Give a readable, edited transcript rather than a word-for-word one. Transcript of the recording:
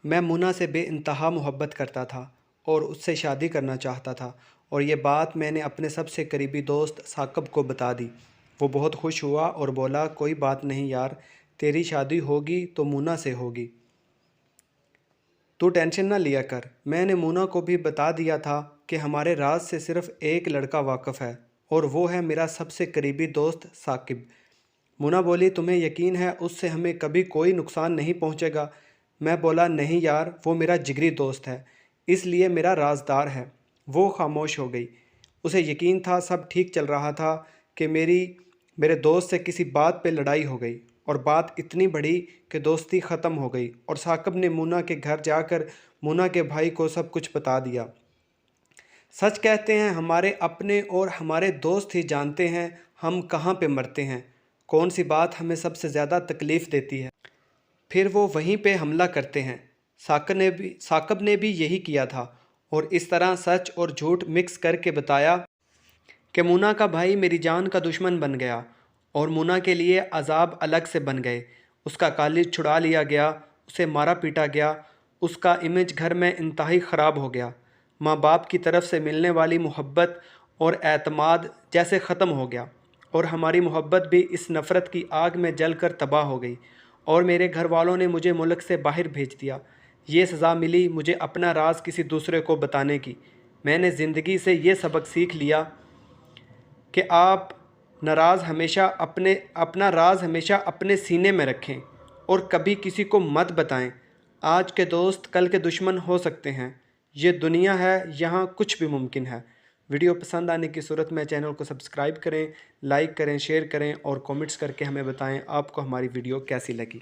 मैं मुन्ना से बेइंतहा मोहब्बत करता था और उससे शादी करना चाहता था, और ये बात मैंने अपने सबसे करीबी दोस्त साकिब को बता दी। वो बहुत खुश हुआ और बोला, कोई बात नहीं यार, तेरी शादी होगी तो मुन्ना से होगी, तू टेंशन ना लिया कर। मैंने मुन्ना को भी बता दिया था कि हमारे राज से सिर्फ एक लड़का वाकिफ़ है, और वो है मेरा सबसे करीबी दोस्त साकिब। मुन्ना बोली, तुम्हें यकीन है उससे हमें कभी कोई नुकसान नहीं पहुंचेगा? मैं बोला, नहीं यार, वो मेरा जिगरी दोस्त है, इसलिए मेरा राजदार है। वो खामोश हो गई। उसे यकीन था सब ठीक चल रहा था कि मेरे दोस्त से किसी बात पे लड़ाई हो गई, और बात इतनी बढ़ी कि दोस्ती ख़त्म हो गई, और साकिब ने मुन्ना के घर जाकर मुन्ना के भाई को सब कुछ बता दिया। सच कहते हैं, हमारे अपने और हमारे दोस्त ही जानते हैं हम कहाँ पे मरते हैं, कौन सी बात हमें सबसे ज़्यादा तकलीफ़ देती है, फिर वो वहीं पे हमला करते हैं। साकिब ने भी यही किया था, और इस तरह सच और झूठ मिक्स करके बताया कि मुन्ना का भाई मेरी जान का दुश्मन बन गया, और मुन्ना के लिए अजाब अलग से बन गए। उसका कॉलेज छुड़ा लिया गया, उसे मारा पीटा गया, उसका इमेज घर में इंतहाई ख़राब हो गया। माँ बाप की तरफ से मिलने वाली मोहब्बत और एतमाद जैसे ख़त्म हो गया, और हमारी मोहब्बत भी इस नफ़रत की आग में जल कर तबाह हो गई, और मेरे घर वालों ने मुझे मुल्क से बाहर भेज दिया। ये सज़ा मिली मुझे अपना राज किसी दूसरे को बताने की। मैंने ज़िंदगी से ये सबक सीख लिया कि आप अपना राज हमेशा अपने सीने में रखें, और कभी किसी को मत बताएं। आज के दोस्त कल के दुश्मन हो सकते हैं। ये दुनिया है, यहाँ कुछ भी मुमकिन है। वीडियो पसंद आने की सूरत में चैनल को सब्सक्राइब करें, लाइक करें, शेयर करें, और कमेंट्स करके हमें बताएं आपको हमारी वीडियो कैसी लगी।